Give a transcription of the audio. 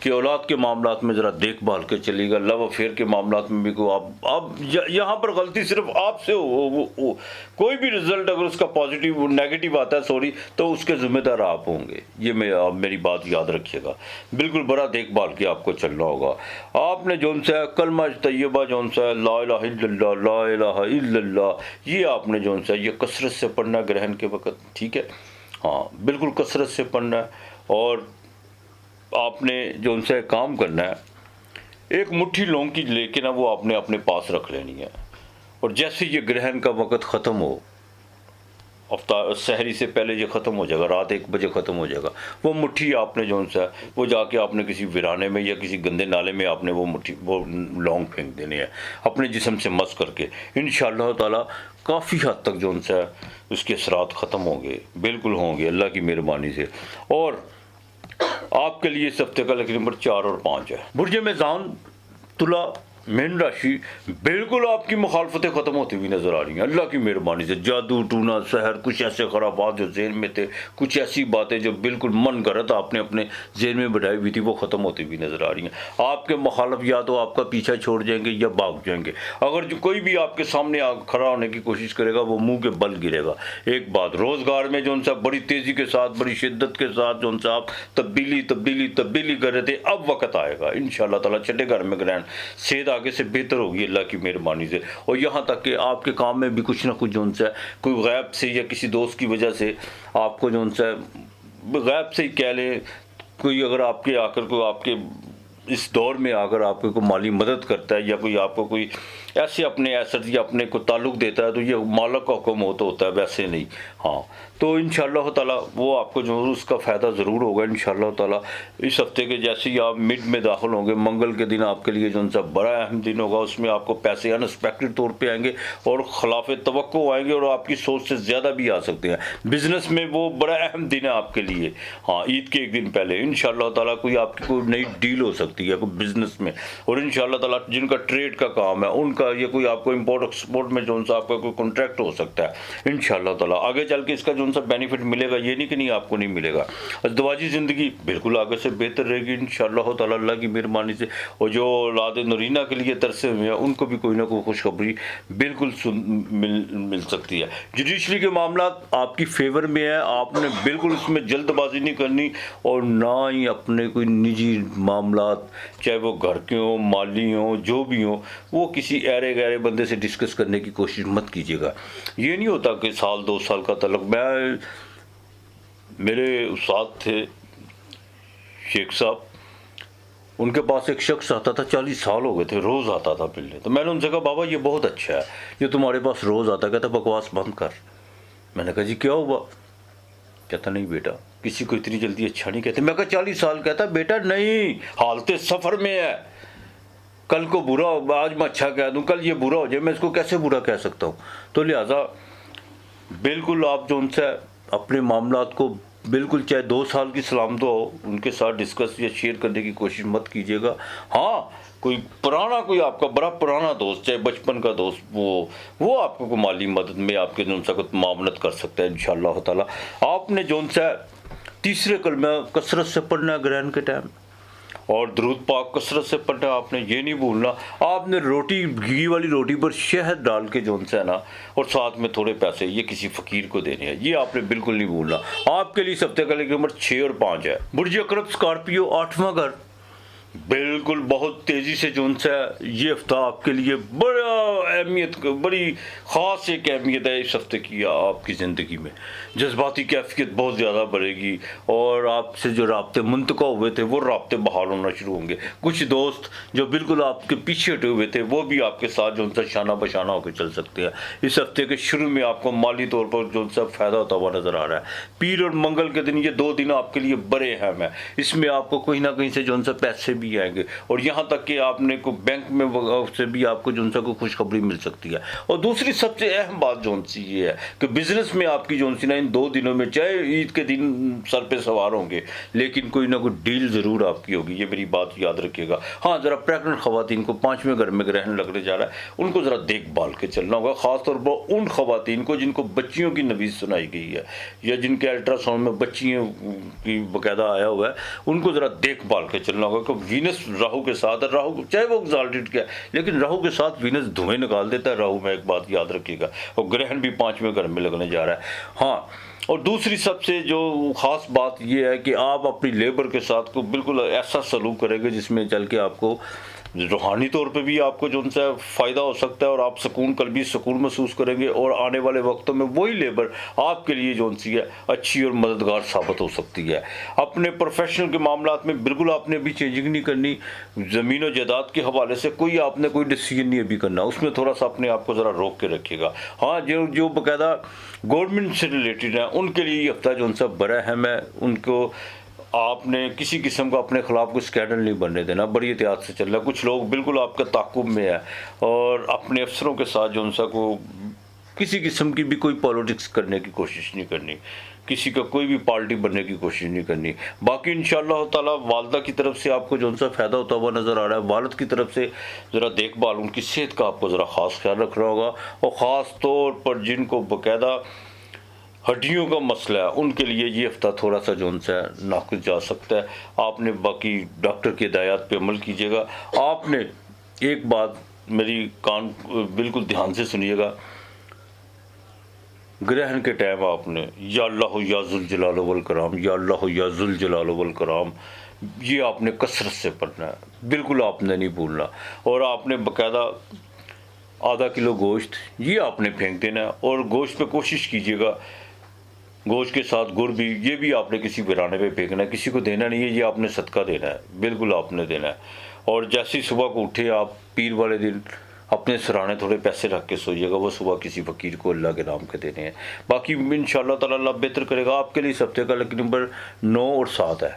کہ اولاد کے معاملات میں ذرا دیکھ بھال کے چلیے گا، لو افیئر کے معاملات میں بھی آپ یہاں پر غلطی صرف آپ سے ہو، کوئی بھی رزلٹ اگر اس کا پازیٹیو نیگیٹو آتا ہے تو اس کے ذمہ دار آپ ہوں گے، یہ میری بات یاد رکھیے گا، بالکل بڑا دیکھ بھال کے آپ کو چلنا ہوگا۔ آپ نے جون سا کلمہ طیبہ جون سا لا الہ الا اللہ لا الہ الا اللہ، یہ آپ نے جون سا یہ کثرت سے پڑھنا گرہن کے وقت، ٹھیک ہے، ہاں بالکل کثرت سے پڑھنا ہے۔ اور آپ نے جو ان سے کام کرنا ہے، ایک مٹھی لونگ کی لے کے نا وہ آپ نے اپنے پاس رکھ لینی ہے، اور جیسے یہ گرہن کا وقت ختم ہو، سحری سے پہلے یہ ختم ہو جائے گا، رات 1 بجے ختم ہو جائے گا، وہ مٹھی آپ نے جو ان سے وہ جا کے آپ نے کسی ویرانے میں یا کسی گندے نالے میں آپ نے وہ لونگ پھینک دینے ہے اپنے جسم سے مس کر کے، انشاءاللہ تعالی کافی حد تک جو ان سے اس کے اثرات ختم ہوں گے، بالکل ہوں گے اللہ کی مہربانی سے۔ اور آپ کے لیے اس ہفتے کا لکی نمبر 4 اور 5 ہے۔ برج میزان، تلا، مین راشی، بالکل آپ کی مخالفتیں ختم ہوتی ہوئی نظر آ رہی ہیں اللہ کی مہربانی سے۔ جادو ٹونا سحر، کچھ ایسے خرافات جو ذہن میں تھے، کچھ ایسی باتیں جو بالکل من گھڑت آپ نے اپنے ذہن میں بٹھائی ہوئی تھی، وہ ختم ہوتی ہوئی نظر آ رہی ہیں۔ آپ کے مخالف یا تو آپ کا پیچھا چھوڑ جائیں گے یا بھاگ جائیں گے، اگر جو کوئی بھی آپ کے سامنے کھڑا ہونے کی کوشش کرے گا وہ منہ کے بل گرے گا۔ ایک بات، روزگار میں جو ان سے بڑی تیزی کے ساتھ، بڑی شدت کے ساتھ جو ان سے آپ تبدیلی کر رہے تھے، اب وقت آئے گا انشاءاللہ تعالیٰ۔ چھٹے گھر میں گرہن، صحت آگے سے بہتر ہوگی اللہ کی مہربانی سے، اور یہاں تک کہ آپ کے کام میں بھی کچھ نہ کچھ جو ان سے کوئی غیب سے یا کسی دوست کی وجہ سے آپ کو جو ان سے غیب سے ہی کہہ لیں، کوئی اگر آپ کے آ کر کوئی آپ کے اس دور میں اگر آپ کو کوئی مالی مدد کرتا ہے یا کوئی آپ کو کوئی ایسے اپنے ایسٹ یا اپنے کو تعلق دیتا ہے تو یہ مالک کا حکم ہوتا ہے، ویسے نہیں۔ ہاں تو انشاءاللہ تعالیٰ وہ آپ کو جو اس کا فائدہ ضرور ہوگا انشاءاللہ تعالیٰ۔ اس ہفتے کے جیسے ہی آپ مڈ میں داخل ہوں گے، منگل کے دن آپ کے لیے جو ان سا بڑا اہم دن ہوگا، اس میں آپ کو پیسے انسپیکٹڈ طور پہ آئیں گے اور خلاف توقع آئیں گے، اور آپ کی سوچ سے زیادہ بھی آ سکتے ہیں۔ بزنس میں وہ بڑا اہم دن ہے آپ کے لیے، ہاں عید کے 1 دن پہلے انشاءاللہ تعالیٰ کوئی آپ کی کوئی نئی ڈیل ہو سکتی ہے کوئی بزنس میں، اور انشاءاللہ تعالیٰ جن کا ٹریڈ کا کام ہے ان کا یہ کوئی آپ کو امپورٹ ایکسپورٹ میں جو ان سا آپ کا کوئی کانٹریکٹ ہو سکتا ہے انشاءاللہ تعالیٰ۔ آگے چل کے اس کا جو ان سا بینیفٹ ملے گا، یہ نہیں کہ نہیں آپ کو نہیں ملے گا۔ ازدواجی زندگی بالکل آگے سے بہتر رہے گی انشاءاللہ تعالیٰ اللہ کی مہربانی سے، اور جو اولاد نرینہ کے لیے ترسے ہوئے ہیں ان کو بھی کوئی نہ کوئی خوشخبری بالکل مل سکتی ہے۔ جوڈیشری کے معاملات آپ کی فیور میں ہے، آپ نے بالکل اس میں جلد بازی نہیں کرنی، اور نہ ہی اپنے کوئی نجی معاملات چاہے وہ گھر کے ہوں، مالی ہوں، جو بھی ہوں، وہ کسی ایرے غیرے بندے سے ڈسکس کرنے کی کوشش مت کیجیے گا۔ یہ نہیں ہوتا کہ 1-2 سال کا تعلق، میرے استاد تھے شیخ صاحب، ان کے پاس ایک شخص آتا تھا، 40 سال ہو گئے تھے، روز آتا تھا ملنے، تو میں نے ان سے کہا بابا یہ بہت اچھا ہے یہ تمہارے پاس روز آتا، کہتا بکواس بند کر۔ میں نے کہا جی کیا ہوا؟ کہتا نہیں بیٹا کسی کو اتنی جلدی اچھا نہیں کہتے۔ میں کہا 40 سال، کہتا بیٹا نہیں، حالت سفر میں ہے، کل کو برا ہو، آج میں اچھا کہہ دوں کل یہ برا ہو جائے، میں اس کو کیسے برا کہہ سکتا ہوں؟ تو لہٰذا بالکل آپ جو ان سے اپنے معاملات کو بالکل چاہے 2 سال کی سلام دعا ہو ان کے ساتھ ڈسکس یا شیئر کرنے کی کوشش مت کیجیے گا۔ ہاں کوئی پرانا، کوئی آپ کا بڑا پرانا دوست، چاہے بچپن کا دوست، وہ آپ کو کوئی مالی مدد میں آپ کے جون سا کچھ معاونت کر سکتا ہے انشاءاللہ تعالیٰ۔ آپ نے جون سا تیسرے کلمہ کثرت سے پڑھنا ہے گرہن کے ٹائم، اور درود پاک کثرت سے پڑھنا ہے، آپ نے یہ نہیں بھولنا۔ آپ نے روٹی، گھی والی روٹی پر شہد ڈال کے جو ان سے نا، اور ساتھ میں تھوڑے پیسے یہ کسی فقیر کو دینے ہیں، یہ آپ نے بالکل نہیں بھولنا۔ آپ کے لیے اس ہفتے کا لکی نمبر 6 اور 5 ہے۔ برج عقرب، اسکارپیو، 8واں گھر، بالکل بہت تیزی سے جو ان سے یہ ہفتہ آپ کے لیے بڑا اہمیت، بڑی خاص ایک اہمیت ہے اس ہفتے کی آپ کی زندگی میں۔ جذباتی کیفیت بہت زیادہ بڑھے گی، اور آپ سے جو رابطے منتقع ہوئے تھے وہ رابطے بحال ہونا شروع ہوں گے۔ کچھ دوست جو بالکل آپ کے پیچھے ہٹے ہوئے تھے وہ بھی آپ کے ساتھ جو ان سے شانہ بشانہ ہو کے چل سکتے ہیں۔ اس ہفتے کے شروع میں آپ کو مالی طور پر جو ان سے فائدہ ہوتا ہوا نظر آ رہا ہے۔ پیر اور منگل کے دن، یہ 2 دن آپ کے لیے بڑے اہم ہیں، اس میں آپ کو کہیں نہ کہیں سے جو ان سے پیسے بھی آئیں گے، اور یہاں تک کہ آپ نے کو بینک میں سے بھی آپ کو جو ان سے کوئی خوشخبری مل سکتی ہے۔ اور دوسری سب سے اہم بات جو ان سی یہ ہے کہ بزنس میں آپ کی جو سی نا ان 2 دنوں میں، چاہے عید کے دن سر پہ سوار ہوں گے، لیکن کوئی نہ کوئی ڈیل ضرور آپ کی ہوگی، یہ میری بات یاد رکھیے گا۔ ہاں ذرا پریگننٹ خواتین کو 5ویں گھر میں گرہن لگنے جا رہا ہے، ان کو ذرا دیکھ بھال کے چلنا ہوگا، خاص طور پر ان خواتین کو جن کو بچیوں کی نوید سنائی گئی ہے یا جن کے الٹرا ساؤنڈ میں بچیوں کی باقاعدہ آیا ہوا ہے، ان کو ذرا دیکھ بھال کے چلنا ہوگا کہ وینس راہو کے ساتھ ہے، راہو چاہے وہ ایگزالٹڈ کیا ہے لیکن راہو کے ساتھ وینس دھوئیں نکال دیتا ہے راہو میں، ایک بات یاد رکھیے گا، اور گرہن بھی 5ویں گھر میں لگنے جا رہا ہے۔ ہاں، اور دوسری سب سے جو خاص بات یہ ہے کہ آپ اپنی لیبر کے ساتھ کو بالکل ایسا سلوک کریں گے جس میں چل کے آپ کو روحانی طور پہ بھی آپ کو جو ان سے فائدہ ہو سکتا ہے، اور آپ قلبی سکون محسوس کریں گے، اور آنے والے وقتوں میں وہی لیبر آپ کے لیے جو ان سی ہے اچھی اور مددگار ثابت ہو سکتی ہے۔ اپنے پروفیشنل کے معاملات میں بالکل آپ نے ابھی چینجنگ نہیں کرنی، زمین و جائیداد کے حوالے سے آپ نے کوئی ڈیسیجن نہیں ابھی کرنا، اس میں تھوڑا سا اپنے آپ کو ذرا روک کے رکھیے گا۔ ہاں، جو باقاعدہ گورنمنٹ سے ریلیٹڈ ہیں ان کے لیے یہ ہفتہ جو ان سے بڑا اہم ہے، ان کو آپ نے کسی قسم کا اپنے خلاف کوئی اسکینڈل نہیں بننے دینا، بڑی احتیاط سے چلنا۔ کچھ لوگ بالکل آپ کے تعاقب میں ہے اور اپنے افسروں کے ساتھ جو ان سے کو کسی قسم کی بھی کوئی پالیٹکس کرنے کی کوشش نہیں کرنی، کسی کا کوئی بھی پارٹی بننے کی کوشش نہیں کرنی۔ باقی انشاءاللہ تعالی والدہ کی طرف سے آپ کو جو ان سے فائدہ ہوتا ہوا نظر آ رہا ہے، والد کی طرف سے ذرا دیکھ بھال، ان کی صحت کا آپ کو ذرا خاص خیال رکھنا ہوگا، اور خاص طور پر جن کو باقاعدہ ہڈیوں کا مسئلہ ہے ان کے لیے یہ ہفتہ تھوڑا سا جو ان سے ناقص جا سکتا ہے۔ آپ نے باقی ڈاکٹر کی ہدایات پہ عمل کیجیے گا۔ آپ نے ایک بات میری کان بالکل دھیان سے سنیے گا، گرہن کے ٹائم آپ نے یا اللہ یا ذوالجلال والکرام، یا اللہ یا ذوالجلال والکرام، یہ آپ نے کثرت سے پڑھنا ہے، بالکل آپ نے نہیں بھولنا، اور آپ نے باقاعدہ ½ کلو گوشت یہ آپ نے پھینک دینا ہے، اور گوشت پہ کوشش کیجیے گا گوشت کے ساتھ گڑ بھی، یہ بھی آپ نے کسی ویرانے پہ پھینکنا ہے، کسی کو دینا نہیں ہے، یہ آپ نے صدقہ دینا ہے، بالکل آپ نے دینا ہے۔ اور جیسے ہی صبح کو اٹھے آپ پیر والے دن اپنے سرانے تھوڑے پیسے رکھ کے سوئیے گا، وہ صبح کسی فقیر کو اللہ کے نام کے دینے ہیں۔ باقی انشاءاللہ تعالی اللہ بہتر کرے گا آپ کے لیے۔ اس ہفتے کا لکی نمبر 9 اور 7 ہے۔